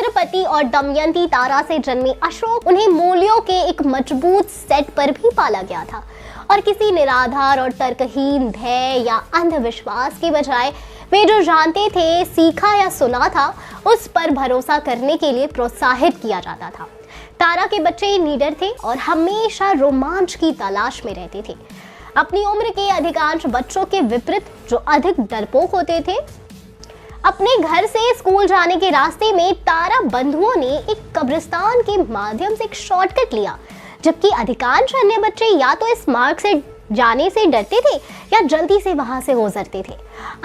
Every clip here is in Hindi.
छत्रपति और दमयंती तारा से जन्मे अशोक उन्हें मूल्यों के एक मजबूत सेट पर भी पाला गया था और किसी निराधार और तर्कहीन भय या अंधविश्वास के बजाय वे जो जानते थे, सीखा या सुना था, उस पर भरोसा करने के लिए प्रोत्साहित किया जाता था। तारा के बच्चे निडर थे और हमेशा रोमांच की तलाश में रहते थे। अपनी उम्र के अधिकांश बच्चों के विपरीत जो अधिक डरपोक होते थे, अपने घर से स्कूल जाने के रास्ते में तारा बंधुओं ने एक कब्रिस्तान के माध्यम से एक शॉर्टकट लिया, जबकि अधिकांश अन्य बच्चे या तो इस मार्ग से जाने से डरते थे या जल्दी से वहां से गुजरते थे।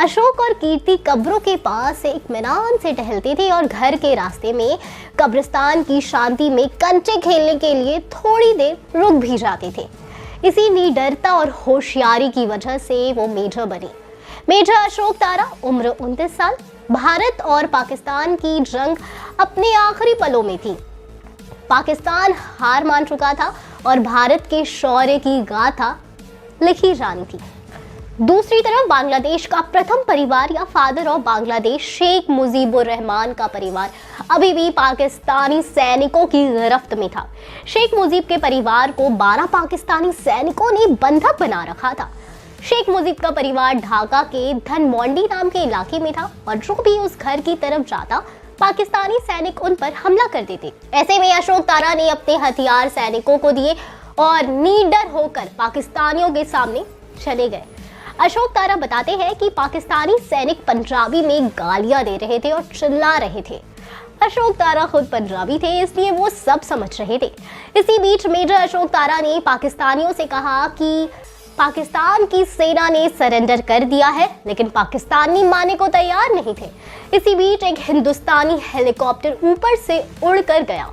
अशोक और कीर्ति कब्रों के पास से इत्मीनान से टहलते थे और घर के रास्ते में कब्रिस्तान की शांति में कंचे खेलने के लिए थोड़ी देर रुक भी जाते थे। इसी निडरता और होशियारी की वजह से वो मेजर बने। मेजर अशोक तारा, उम्र 29 साल, भारत और पाकिस्तान की जंग अपने आखिरी पलों में थी। पाकिस्तान हार मान चुका था और भारत के शौर्य की गाथा लिखी जानी थी। दूसरी तरफ बांग्लादेश का प्रथम परिवार या फादर ऑफ बांग्लादेश शेख मुजीबुर रहमान का परिवार अभी भी पाकिस्तानी सैनिकों की गिरफ्त में था। शेख मुजीब के परिवार को 12 पाकिस्तानी सैनिकों ने बंधक बना रखा था। शेख मुजीब का परिवार ढाका के धनमोंडी नाम के इलाके में था और जो भी उस घर की तरफ जाता, पाकिस्तानी सैनिक उन पर हमला कर देते। ऐसे में अशोक तारा ने अपने हथियार सैनिकों को दिए और निडर होकर पाकिस्तानियों के सामने चले गए। अशोक तारा बताते हैं कि पाकिस्तानी सैनिक पंजाबी में गालियां दे रहे थे और चिल्ला रहे थे। अशोक तारा खुद पंजाबी थे, इसलिए वो सब समझ रहे थे। इसी बीच मेजर अशोक तारा ने पाकिस्तानियों से कहा कि पाकिस्तान की सेना ने सरेंडर कर दिया है, लेकिन पाकिस्तानी मानने को तैयार नहीं थे। इसी बीच एक हिंदुस्तानी हेलीकॉप्टर ऊपर से उड़कर गया।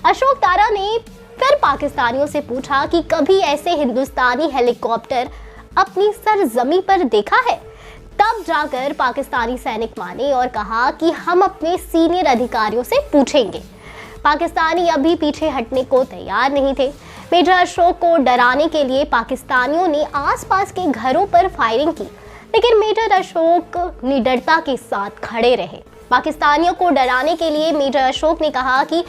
अशोक तारा ने फिर पाकिस्तानियों से पूछा कि कभी ऐसे हिंदुस्तानी हेलीकॉप्टर अपनी सरजमी पर देखा है। तब जाकर पाकिस्तानी सैनिक माने और कहा कि हम अपने सीनियर अधिकारियों से पूछेंगे। पाकिस्तानी अभी पीछे हटने को तैयार नहीं थे। मेजर अशोक को डराने के लिए पाकिस्तानियों ने आसपास के घरों पर फायरिंग की, लेकिन मेजर अशोक निडरता के साथ खड़े रहे। पाकिस्तानियों को डराने के लिए मेजर अशोक ने कहा कि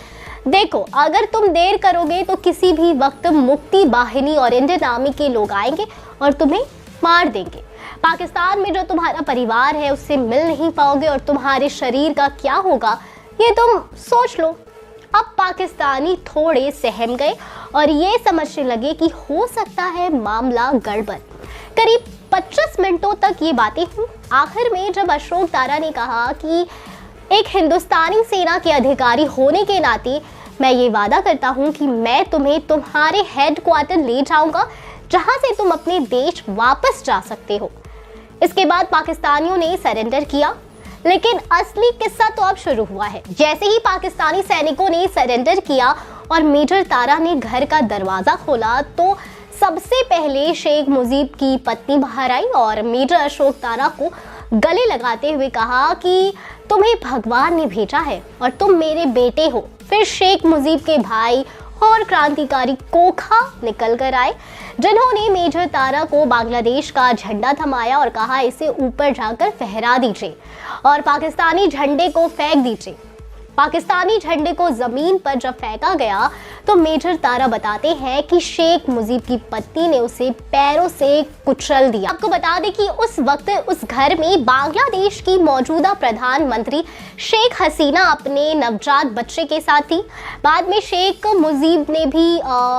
देखो, अगर तुम देर करोगे तो किसी भी वक्त मुक्ति बाहिनी और इंडियन आर्मी के लोग आएंगे और तुम्हें मार देंगे। पाकिस्तान में जो तुम्हारा परिवार है उससे मिल नहीं पाओगे और तुम्हारे शरीर का क्या होगा ये तुम सोच लो। अब पाकिस्तानी थोड़े सहम गए और ये समझने लगे कि हो सकता है मामला गड़बड़। करीब 25 मिनटों तक ये बातें हुई। आखिर में जब अशोक तारा ने कहा कि एक हिंदुस्तानी सेना के अधिकारी होने के नाते मैं ये वादा करता हूँ कि मैं तुम्हें तुम्हारे हेडक्वार्टर ले जाऊंगा, जहां से तुम अपने देश वापस जा सकते हो। इसके बाद पाकिस्तानियों ने सरेंडर किया, लेकिन असली किस्सा तो अब शुरू हुआ है। जैसे ही पाकिस्तानी सैनिकों ने सरेंडर किया और मेजर तारा ने घर का दरवाजा खोला तो सबसे पहले शेख मुजीब की पत्नी बाहर आई और मेजर अशोक तारा को गले लगाते हुए कहा कि तुम्हें भगवान ने भेजा है और तुम मेरे बेटे हो। फिर शेख मुजीब के भाई और क्रांतिकारी कोखा निकल कर आए, जिन्होंने मेजर तारा को बांग्लादेश का झंडा थमाया और कहा इसे ऊपर जाकर फहरा दीजिए और पाकिस्तानी झंडे को फेंक दीजिए। पाकिस्तानी झंडे को जमीन पर जब फेंका गया तो मेजर तारा बताते हैं कि शेख मुजीब की पत्नी ने उसे पैरों से कुचल दिया। आपको बता दें कि उस वक्त उस घर में बांग्लादेश की मौजूदा प्रधानमंत्री शेख हसीना अपने नवजात बच्चे के साथ थी। बाद में शेख मुजीब ने भी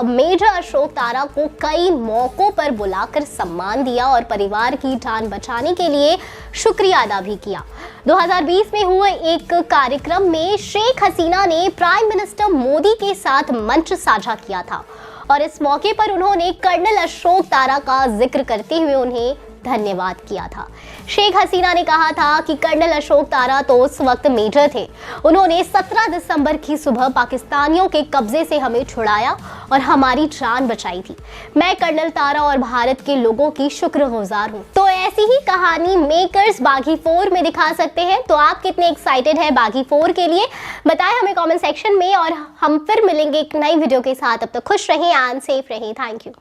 मेजर अशोक तारा को कई मौकों पर बुलाकर सम्मान दिया और परिवार की जान बचाने के लिए शुक्रिया अदा भी किया। 2020 में हुए एक कार्यक्रम में शेख हसीना ने प्राइम मिनिस्टर मोदी के साथ मंच साझा किया था और इस मौके पर उन्होंने कर्नल अशोक तारा का जिक्र करते हुए उन्हें धन्यवाद किया था। शेख हसीना ने कहा था कि कर्नल अशोक तारा तो उस वक्त मेजर थे। उन्होंने 17 दिसंबर की सुबह पाकिस्तानियों के कब्जे से हमें छुड़ाया और हमारी जान बचाई थी। मैं कर्नल तारा और भारत के लोगों की शुक्रगुजार हूँ। तो ऐसी ही कहानी मेकर्स बागी 4 में दिखा सकते हैं। तो आप कितने एक्साइटेड है बागी 4 के लिए, बताएं हमें कॉमेंट सेक्शन में और हम फिर मिलेंगे एक नई वीडियो के साथ। अब तक खुश रहें एंड सेफ रहें। Thank you.